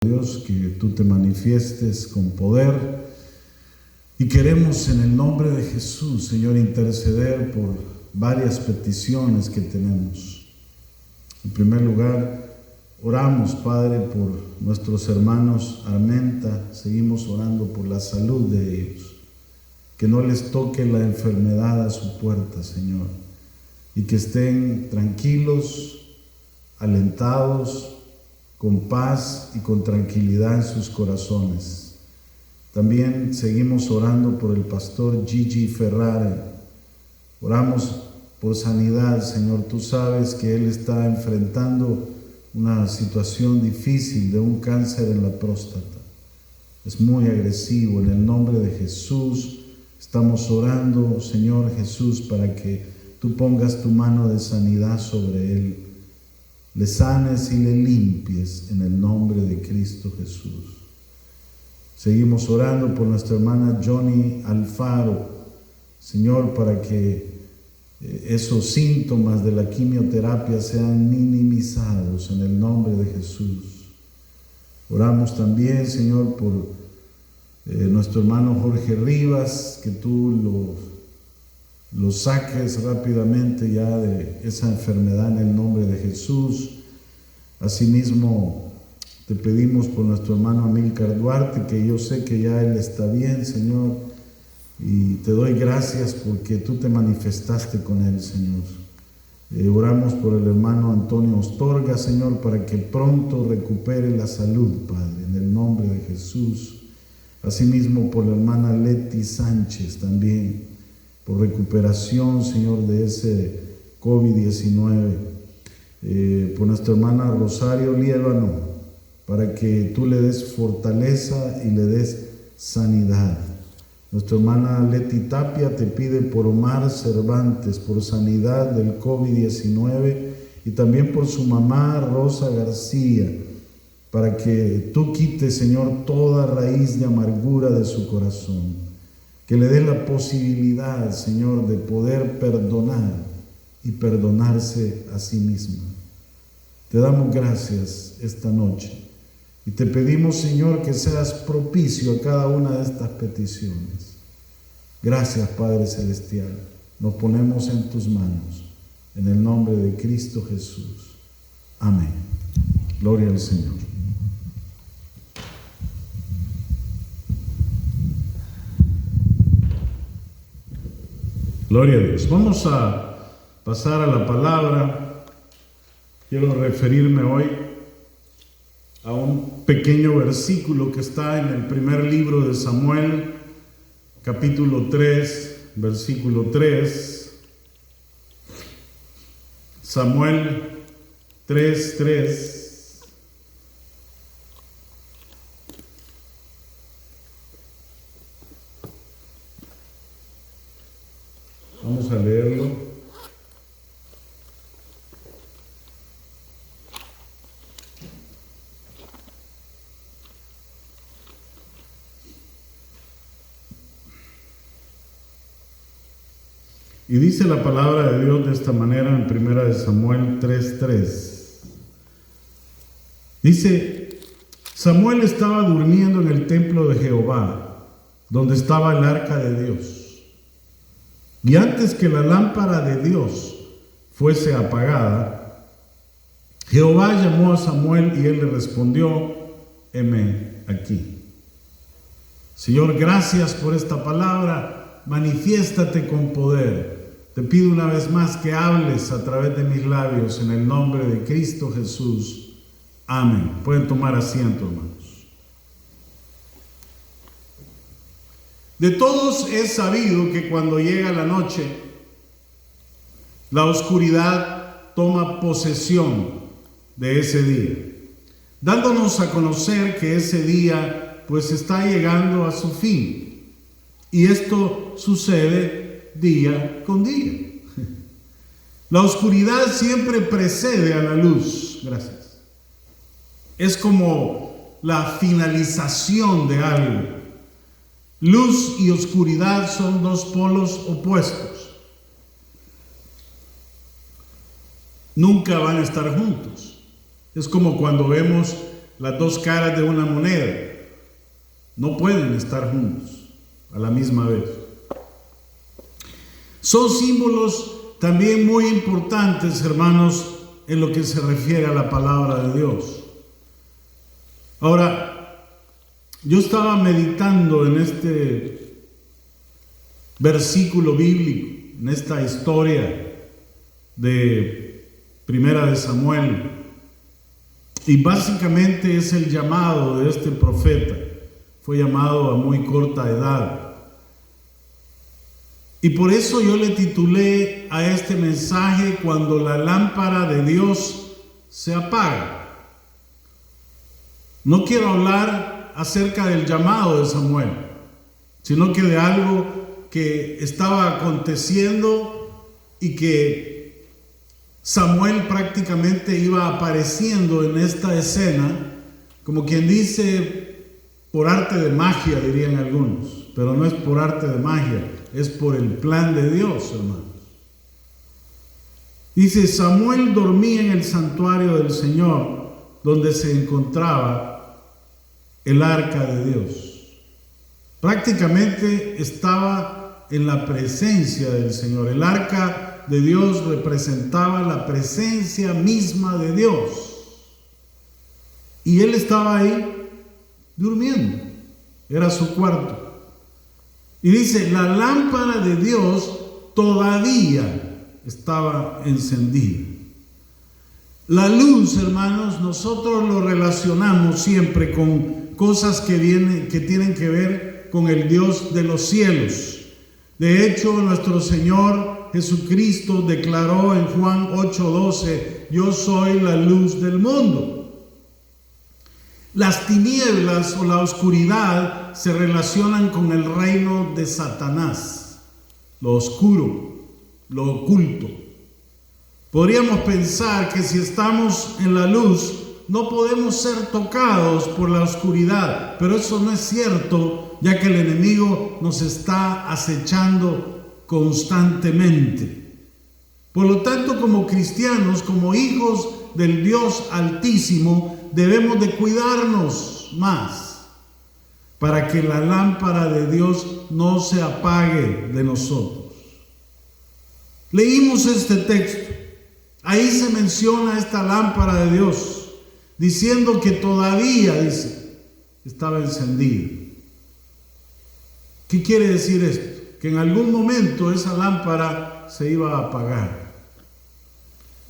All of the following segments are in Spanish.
Dios, que tú te manifiestes con poder, y queremos en el nombre de Jesús, Señor, interceder por varias peticiones que tenemos. En primer lugar, oramos, Padre, por nuestros hermanos Armenta. Seguimos orando por la salud de ellos, que no les toque la enfermedad a su puerta, Señor, y que estén tranquilos, alentados, con paz y con tranquilidad en sus corazones. También seguimos orando por el pastor Gigi Ferrara. Oramos por sanidad, Señor. Tú sabes que él está enfrentando una situación difícil de un cáncer en la próstata. Es muy agresivo. En el nombre de Jesús estamos orando, Señor Jesús, para que tú pongas tu mano de sanidad sobre él. Le sanes y le limpies en el nombre de Cristo Jesús. Seguimos orando por nuestra hermana Johnny Alfaro, Señor, para que esos síntomas de la quimioterapia sean minimizados en el nombre de Jesús. Oramos también, Señor, por nuestro hermano Jorge Rivas, que tú lo saques rápidamente ya de esa enfermedad en el nombre de Jesús. Asimismo, te pedimos por nuestro hermano Amílcar Duarte, que yo sé que ya él está bien, Señor, y te doy gracias porque tú te manifestaste con él, Señor. Oramos por el hermano Antonio Ostorga, Señor, para que pronto recupere la salud, Padre, en el nombre de Jesús. Asimismo, por la hermana Leti Sánchez también, por recuperación, Señor, de ese COVID-19, por nuestra hermana Rosario Liébano, para que tú le des fortaleza y le des sanidad. Nuestra hermana Leti Tapia te pide por Omar Cervantes, por sanidad del COVID-19, y también por su mamá Rosa García, para que tú quites, Señor, toda raíz de amargura de su corazón. Que le dé la posibilidad, Señor, de poder perdonar y perdonarse a sí misma. Te damos gracias esta noche y te pedimos, Señor, que seas propicio a cada una de estas peticiones. Gracias, Padre Celestial. Nos ponemos en tus manos, en el nombre de Cristo Jesús. Amén. Gloria al Señor. Gloria a Dios. Vamos a pasar a la palabra. Quiero referirme hoy a un pequeño versículo que está en el primer libro de Samuel, capítulo 3, versículo 3. Samuel 3:3. Vamos a leerlo. Y dice la palabra de Dios de esta manera en primera de Samuel 3:3. Dice: Samuel estaba durmiendo en el templo de Jehová, donde estaba el arca de Dios. Y antes que la lámpara de Dios fuese apagada, Jehová llamó a Samuel y él le respondió: heme aquí. Señor, gracias por esta palabra. Manifiéstate con poder. Te pido una vez más que hables a través de mis labios en el nombre de Cristo Jesús. Amén. Pueden tomar asiento, hermanos. De todos es sabido que cuando llega la noche, la oscuridad toma posesión de ese día, dándonos a conocer que ese día pues está llegando a su fin. Y esto sucede día con día. La oscuridad siempre precede a la luz. Gracias. Es como la finalización de algo. Luz y oscuridad son dos polos opuestos. Nunca van a estar juntos. Es como cuando vemos las dos caras de una moneda. No pueden estar juntos a la misma vez. Son símbolos también muy importantes, hermanos, en lo que se refiere a la palabra de Dios. Ahora, yo estaba meditando en este versículo bíblico, en esta historia de Primera de Samuel, y básicamente es el llamado de este profeta. Fue llamado a muy corta edad. Y por eso yo le titulé a este mensaje: cuando la lámpara de Dios se apaga. No quiero hablar acerca del llamado de Samuel, sino que de algo que estaba aconteciendo y que Samuel prácticamente iba apareciendo en esta escena, como quien dice, por arte de magia, dirían algunos, pero no es por arte de magia, es por el plan de Dios, hermanos. Dice: Samuel dormía en el santuario del Señor, donde se encontraba el arca de Dios. Prácticamente estaba en la presencia del Señor. El arca de Dios representaba la presencia misma de Dios. Y él estaba ahí durmiendo. Era su cuarto. Y dice: la lámpara de Dios todavía estaba encendida. La luz, hermanos, nosotros lo relacionamos siempre con cosas que tienen que ver con el Dios de los cielos. De hecho, nuestro Señor Jesucristo declaró en Juan 8:12: yo soy la luz del mundo. Las tinieblas o la oscuridad se relacionan con el reino de Satanás, lo oscuro, lo oculto. Podríamos pensar que si estamos en la luz no podemos ser tocados por la oscuridad, pero eso no es cierto, ya que el enemigo nos está acechando constantemente. Por lo tanto, como cristianos, como hijos del Dios Altísimo, debemos de cuidarnos más para que la lámpara de Dios no se apague de nosotros. Leímos este texto. Ahí se menciona esta lámpara de Dios, diciendo que todavía, dice, estaba encendida. ¿Qué quiere decir esto? Que en algún momento esa lámpara se iba a apagar.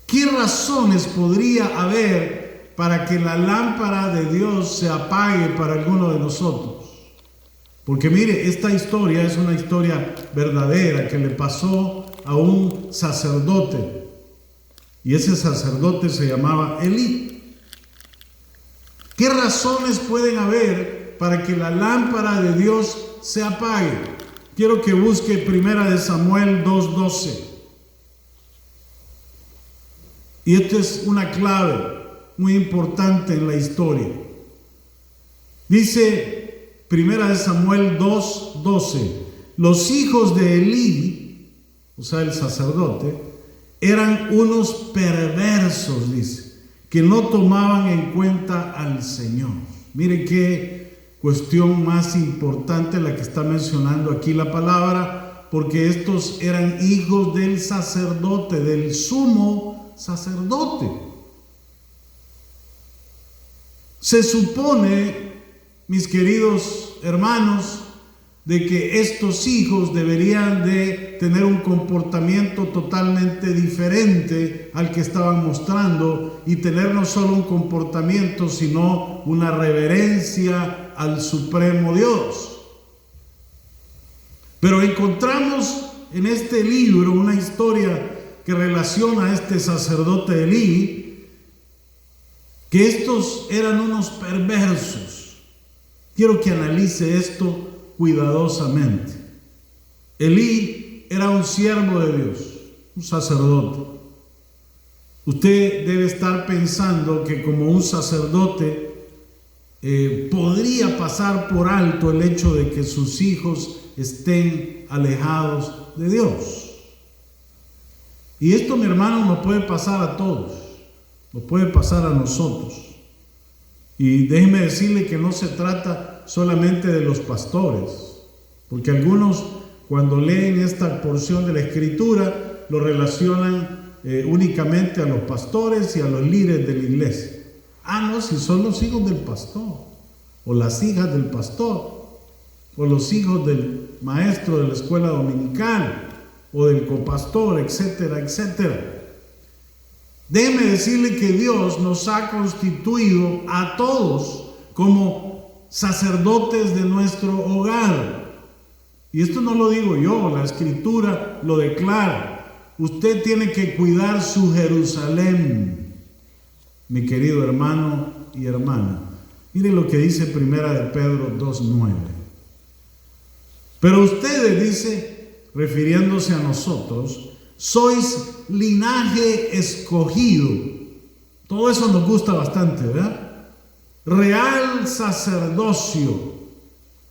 ¿Qué razones podría haber para que la lámpara de Dios se apague para alguno de nosotros? Porque mire, esta historia es una historia verdadera que le pasó a un sacerdote. Y ese sacerdote se llamaba Elí. ¿Qué razones pueden haber para que la lámpara de Dios se apague? Quiero que busque Primera de Samuel 2:12. Y esto es una clave muy importante en la historia. Dice Primera de Samuel 2:12: los hijos de Elí, o sea, el sacerdote, eran unos perversos, dice, que no tomaban en cuenta al Señor. Miren qué cuestión más importante la que está mencionando aquí la palabra, porque estos eran hijos del sacerdote, del sumo sacerdote. Se supone, mis queridos hermanos, de que estos hijos deberían de tener un comportamiento totalmente diferente al que estaban mostrando, y tener no solo un comportamiento, sino una reverencia al Supremo Dios. Pero encontramos en este libro una historia que relaciona a este sacerdote Elí, que estos eran unos perversos. Quiero que analice esto cuidadosamente. Elí era un siervo de Dios, un sacerdote. Usted debe estar pensando que como un sacerdote podría pasar por alto el hecho de que sus hijos estén alejados de Dios. Y esto, mi hermano, nos puede pasar a todos, nos puede pasar a nosotros. Y déjeme decirle que no se trata solamente de los pastores, porque algunos cuando leen esta porción de la Escritura lo relacionan únicamente a los pastores y a los líderes de la iglesia. No, si son los hijos del pastor, o las hijas del pastor, o los hijos del maestro de la escuela dominical, o del copastor, etcétera, etcétera. Déjeme decirle que Dios nos ha constituido a todos como sacerdotes de nuestro hogar. Y esto no lo digo yo, la Escritura lo declara. Usted tiene que cuidar su Jerusalén, mi querido hermano y hermana. Mire lo que dice Primera de Pedro 2:9. Pero ustedes, dice, refiriéndose a nosotros, sois linaje escogido. Todo eso nos gusta bastante, ¿verdad? Real sacerdocio.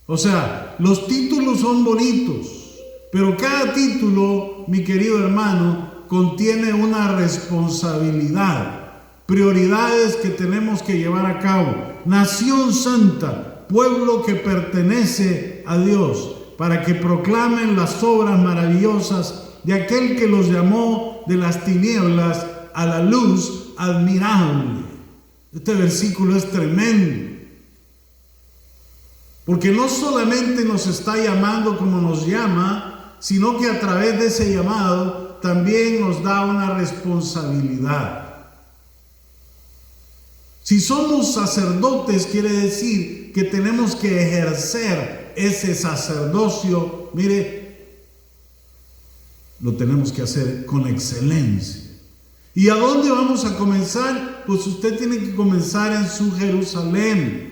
O sea, los títulos son bonitos, pero cada título, mi querido hermano, contiene una responsabilidad, prioridades que tenemos que llevar a cabo. Nación santa, pueblo que pertenece a Dios, para que proclamen las obras maravillosas de aquel que los llamó de las tinieblas a la luz admirable. Este versículo es tremendo, porque no solamente nos está llamando como nos llama, sino que a través de ese llamado también nos da una responsabilidad. Si somos sacerdotes, quiere decir que tenemos que ejercer ese sacerdocio, mire, lo tenemos que hacer con excelencia. ¿Y a dónde vamos a comenzar? Pues usted tiene que comenzar en su Jerusalén.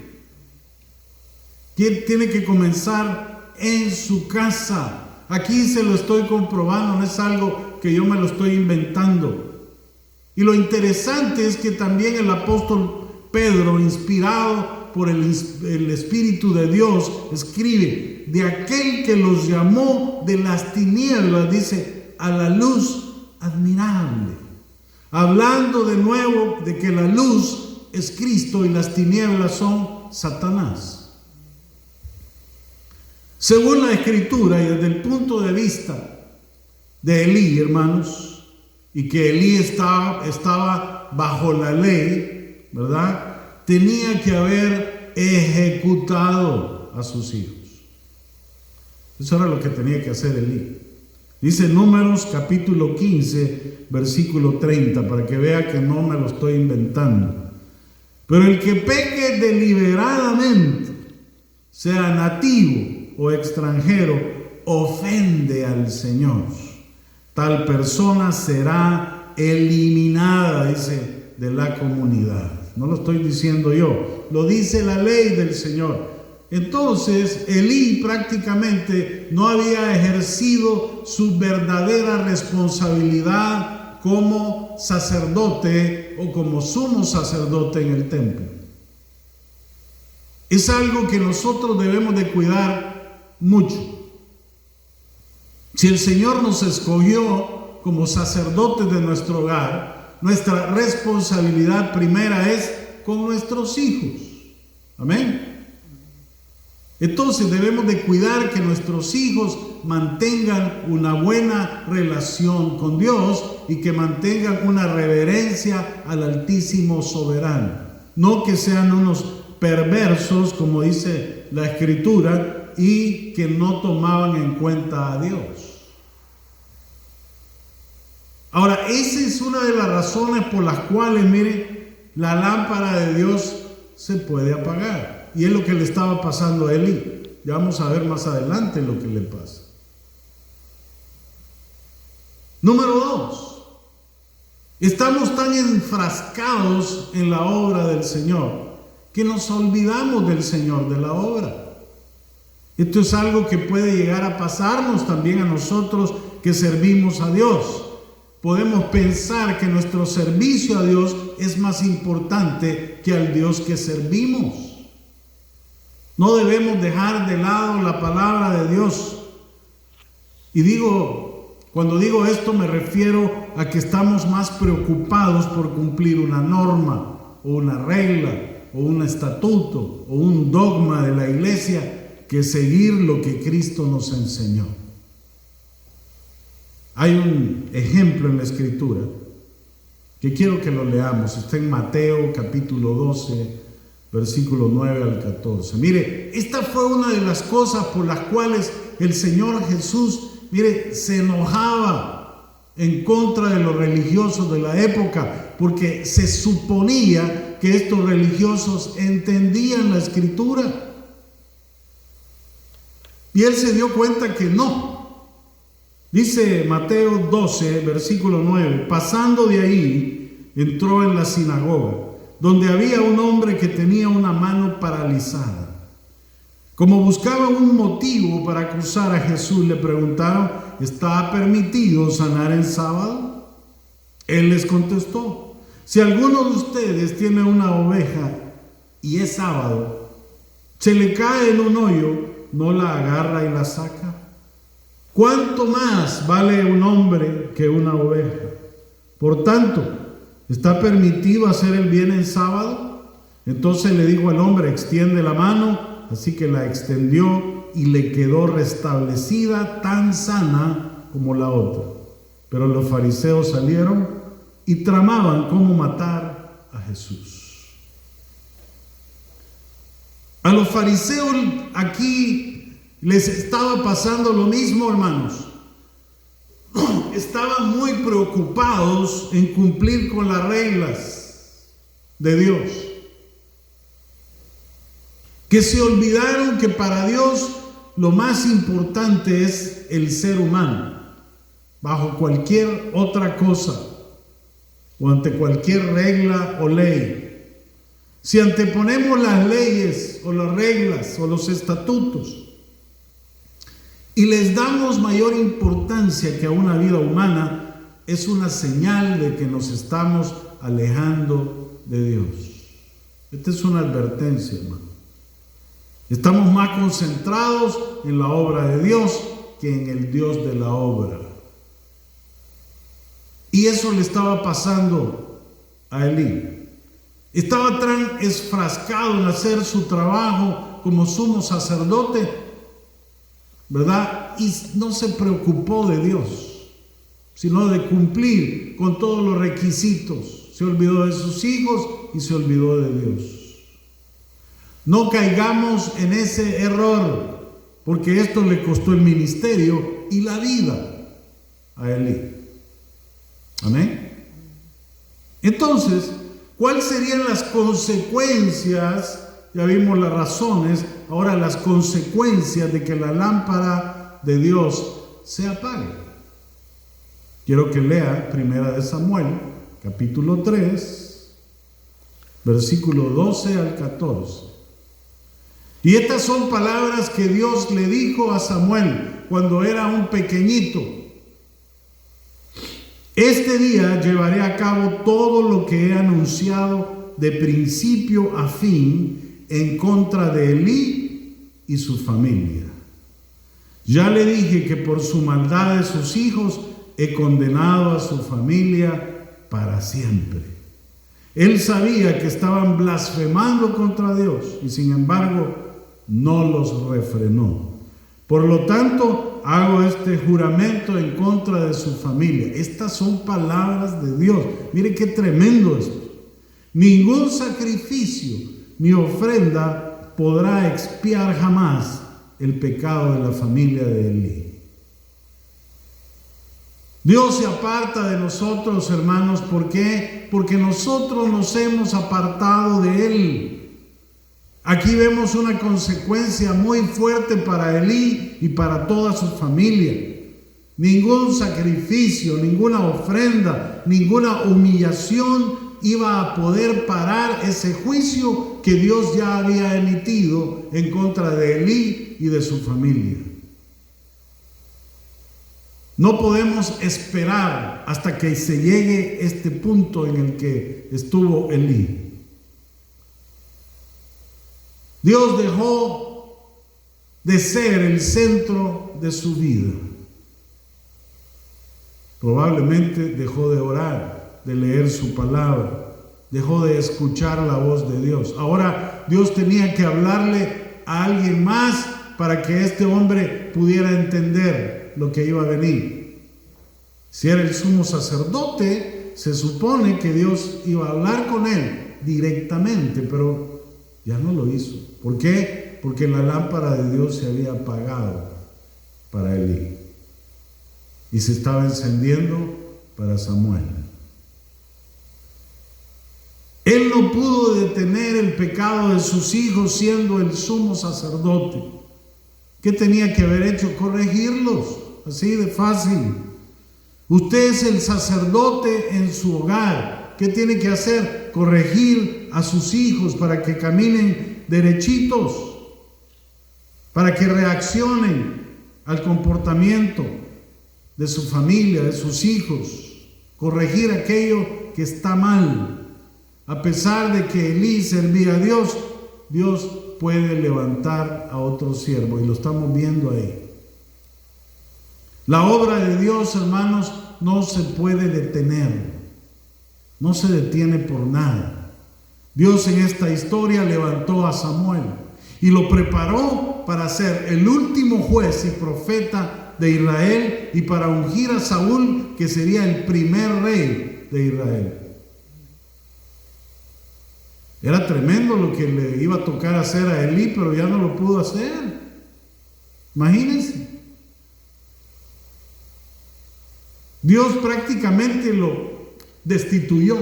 Tiene que comenzar en su casa. Aquí se lo estoy comprobando, no es algo que yo me lo estoy inventando. Y lo interesante es que también el apóstol Pedro, inspirado por el Espíritu de Dios, escribe: de aquel que los llamó de las tinieblas, dice, a la luz admirable. Hablando de nuevo de que la luz es Cristo y las tinieblas son Satanás. Según la Escritura y desde el punto de vista de Elí, hermanos, y que Elí estaba bajo la ley, ¿verdad? Tenía que haber ejecutado a sus hijos. Eso era lo que tenía que hacer Elí. Dice Números capítulo 15, versículo 30, para que vea que no me lo estoy inventando. Pero el que peque deliberadamente, sea nativo o extranjero, ofende al Señor. Tal persona será eliminada, dice, de la comunidad. No lo estoy diciendo yo, lo dice la ley del Señor. Entonces, Elí prácticamente no había ejercido su verdadera responsabilidad como sacerdote o como sumo sacerdote en el templo. Es algo que nosotros debemos de cuidar mucho. Si el Señor nos escogió como sacerdotes de nuestro hogar, nuestra responsabilidad primera es con nuestros hijos. Amén. Entonces debemos de cuidar que nuestros hijos mantengan una buena relación con Dios y que mantengan una reverencia al Altísimo Soberano. No que sean unos perversos, como dice la Escritura, y que no tomaban en cuenta a Dios. Ahora, esa es una de las razones por las cuales, mire, la lámpara de Dios se puede apagar. Y es lo que le estaba pasando a Elí. Ya vamos a ver más adelante lo que le pasa. Número 2. Estamos tan enfrascados en la obra del Señor que nos olvidamos del Señor, de la obra. Esto es algo que puede llegar a pasarnos también a nosotros que servimos a Dios. Podemos pensar que nuestro servicio a Dios es más importante que al Dios que servimos. No debemos dejar de lado la palabra de Dios. Y cuando digo esto me refiero a que estamos más preocupados por cumplir una norma o una regla o un estatuto o un dogma de la iglesia que seguir lo que Cristo nos enseñó. Hay un ejemplo en la Escritura que quiero que lo leamos. Está en Mateo capítulo 12, versículo 9 al 14. Mire, esta fue una de las cosas por las cuales el Señor Jesús, mire, se enojaba en contra de los religiosos de la época, porque se suponía que estos religiosos entendían la Escritura. Y él se dio cuenta que no. Dice Mateo 12, versículo 9, pasando de ahí, entró en la sinagoga, donde había un hombre que tenía una mano paralizada. Como buscaba un motivo para acusar a Jesús, le preguntaron: ¿está permitido sanar en sábado? Él les contestó: si alguno de ustedes tiene una oveja y es sábado, se le cae en un hoyo, ¿no la agarra y la saca? ¿Cuánto más vale un hombre que una oveja? Por tanto, ¿está permitido hacer el bien en sábado? Entonces le dijo al hombre: extiende la mano. Así que la extendió y le quedó restablecida, tan sana como la otra. Pero los fariseos salieron y tramaban cómo matar a Jesús. A los fariseos aquí les estaba pasando lo mismo, hermanos. Estaban muy preocupados en cumplir con las reglas de Dios, que se olvidaron que para Dios lo más importante es el ser humano, bajo cualquier otra cosa o ante cualquier regla o ley. Si anteponemos las leyes o las reglas o los estatutos y les damos mayor importancia que a una vida humana, es una señal de que nos estamos alejando de Dios. Esta es una advertencia, hermano. Estamos más concentrados en la obra de Dios que en el Dios de la obra. Y eso le estaba pasando a Elí. Estaba tan enfrascado en hacer su trabajo como sumo sacerdote, ¿verdad? Y no se preocupó de Dios, sino de cumplir con todos los requisitos. Se olvidó de sus hijos y se olvidó de Dios. No caigamos en ese error, porque esto le costó el ministerio y la vida a Elí. Amén. Entonces, ¿cuáles serían las consecuencias? Ya vimos las razones, ahora las consecuencias de que la lámpara de Dios se apague. Quiero que lea 1 Samuel, capítulo 3, versículo 12 al 14. Y estas son palabras que Dios le dijo a Samuel cuando era un pequeñito. Este día llevaré a cabo todo lo que he anunciado de principio a fin en contra de Elí y su familia. Ya le dije que por su maldad de sus hijos he condenado a su familia para siempre. Él sabía que estaban blasfemando contra Dios y sin embargo no los refrenó. Por lo tanto, hago este juramento en contra de su familia. Estas son palabras de Dios. Mire qué tremendo esto. Ningún sacrificio ni ofrenda podrá expiar jamás el pecado de la familia de Elí. Dios se aparta de nosotros, hermanos. ¿Por qué? Porque nosotros nos hemos apartado de Él. Aquí vemos una consecuencia muy fuerte para Elí y para toda su familia. Ningún sacrificio, ninguna ofrenda, ninguna humillación iba a poder parar ese juicio que Dios ya había emitido en contra de Elí y de su familia. No podemos esperar hasta que se llegue este punto en el que estuvo Elí. Dios dejó de ser el centro de su vida. Probablemente dejó de orar, de leer su palabra, dejó de escuchar la voz de Dios. Ahora Dios tenía que hablarle a alguien más para que este hombre pudiera entender lo que iba a venir. Si era el sumo sacerdote, se supone que Dios iba a hablar con él directamente, pero ya no lo hizo. ¿Por qué? Porque la lámpara de Dios se había apagado para Elí y se estaba encendiendo para Samuel. Él no pudo detener el pecado de sus hijos siendo el sumo sacerdote. ¿Qué tenía que haber hecho? Corregirlos, así de fácil. Usted es el sacerdote en su hogar. ¿Qué tiene que hacer? Corregir a sus hijos para que caminen derechitos, para que reaccionen al comportamiento de su familia, de sus hijos. Corregir aquello que está mal. A pesar de que Elí servía a Dios, Dios puede levantar a otro siervo, y lo estamos viendo ahí. La obra de Dios, hermanos, no se puede detener, no se detiene por nada. Dios en esta historia levantó a Samuel y lo preparó para ser el último juez y profeta de Israel y para ungir a Saúl, que sería el primer rey de Israel. Era tremendo lo que le iba a tocar hacer a Elí, pero ya no lo pudo hacer. Imagínense. Dios prácticamente lo destituyó.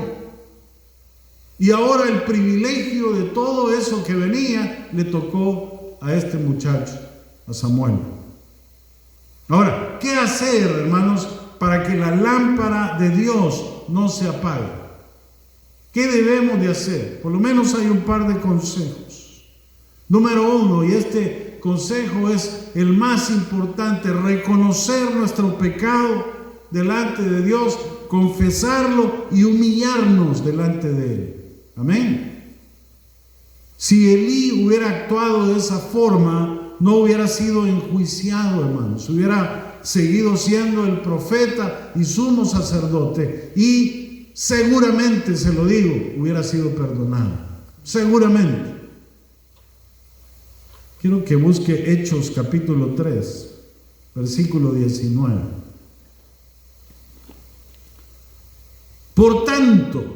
Y ahora el privilegio de todo eso que venía le tocó a este muchacho, a Samuel. Ahora, ¿qué hacer, hermanos, para que la lámpara de Dios no se apague? ¿Qué debemos de hacer? Por lo menos hay un par de consejos. Número 1, y este consejo es el más importante: reconocer nuestro pecado delante de Dios, confesarlo y humillarnos delante de Él. Amén. Si Elí hubiera actuado de esa forma, no hubiera sido enjuiciado, hermanos. Hubiera seguido siendo el profeta y sumo sacerdote, y seguramente, se lo digo, hubiera sido perdonado. Seguramente. Quiero que busque Hechos capítulo 3, versículo 19. Por tanto,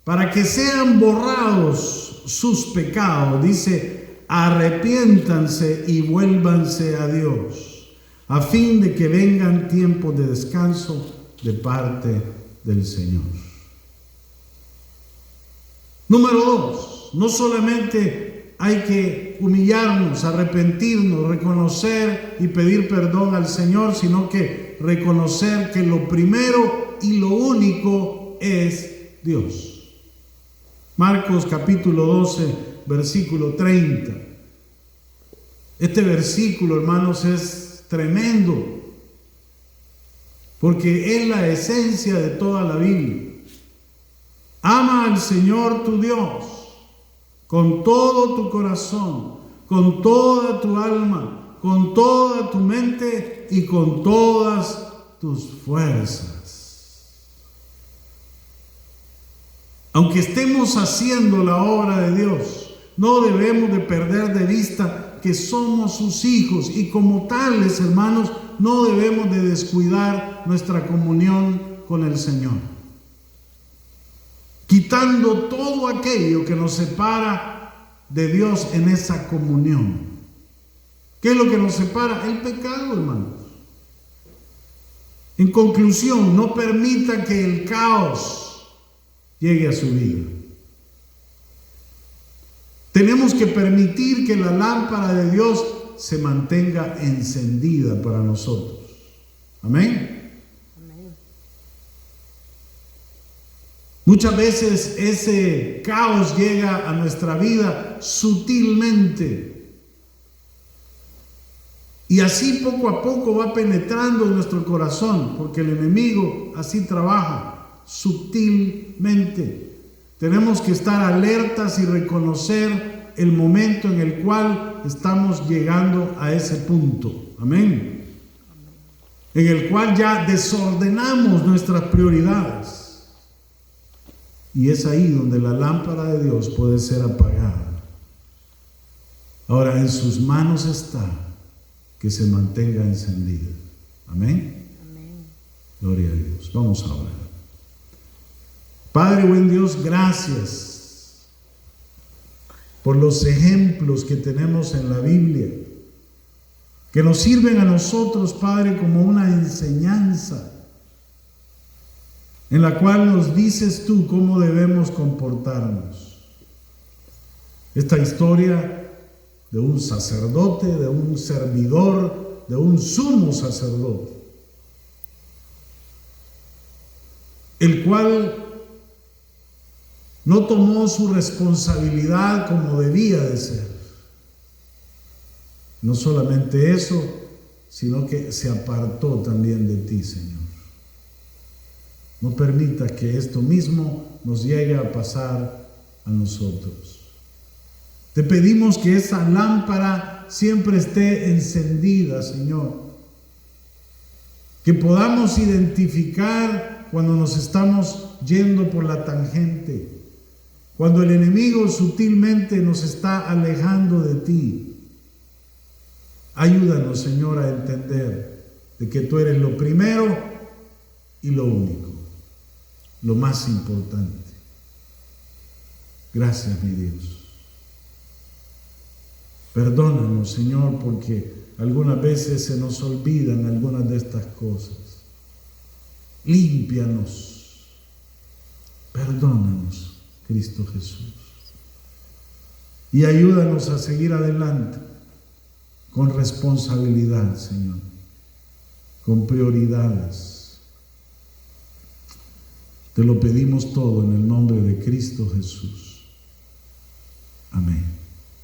para que sean borrados sus pecados, dice, arrepiéntanse y vuélvanse a Dios, a fin de que vengan tiempos de descanso de parte del Señor. Número 2, no solamente hay que humillarnos, arrepentirnos, reconocer y pedir perdón al Señor, sino que reconocer que lo primero y lo único es Dios. Marcos capítulo 12, versículo 30. Este versículo, hermanos, es tremendo, porque es la esencia de toda la Biblia. Ama al Señor tu Dios con todo tu corazón, con toda tu alma, con toda tu mente y con todas tus fuerzas. Aunque estemos haciendo la obra de Dios, no debemos de perder de vista que somos sus hijos, y como tales, hermanos, no debemos de descuidar nuestra comunión con el Señor, quitando todo aquello que nos separa de Dios en esa comunión. ¿Qué es lo que nos separa? El pecado, hermanos. En conclusión, no permita que el caos llegue a su vida. Tenemos que permitir que la lámpara de Dios se mantenga encendida para nosotros. Amén. Amén. Muchas veces ese caos llega a nuestra vida sutilmente, y así poco a poco va penetrando en nuestro corazón, porque el enemigo así trabaja, sutilmente. Tenemos que estar alertas y reconocer el momento en el cual estamos llegando a ese punto. Amén. En el cual ya desordenamos nuestras prioridades. Y es ahí donde la lámpara de Dios puede ser apagada. Ahora, en sus manos está que se mantenga encendida. Amén. Amén. Gloria a Dios. Vamos a orar. Padre, buen Dios, gracias por los ejemplos que tenemos en la Biblia, que nos sirven a nosotros, Padre, como una enseñanza, en la cual nos dices tú cómo debemos comportarnos. Esta historia de un sacerdote, de un servidor, de un sumo sacerdote, el cual no tomó su responsabilidad como debía de ser. No solamente eso, sino que se apartó también de ti, Señor. No permita que esto mismo nos llegue a pasar a nosotros. Te pedimos que esa lámpara siempre esté encendida, Señor. Que podamos identificar cuando nos estamos yendo por la tangente, cuando el enemigo sutilmente nos está alejando de ti. Ayúdanos, Señor, a entender de que tú eres lo primero y lo único, lo más importante. Gracias, mi Dios. Perdónanos, Señor, porque algunas veces se nos olvidan algunas de estas cosas. Límpianos. Perdónanos, Cristo Jesús. Y ayúdanos a seguir adelante con responsabilidad, Señor, con prioridades. Te lo pedimos todo en el nombre de Cristo Jesús. Amén.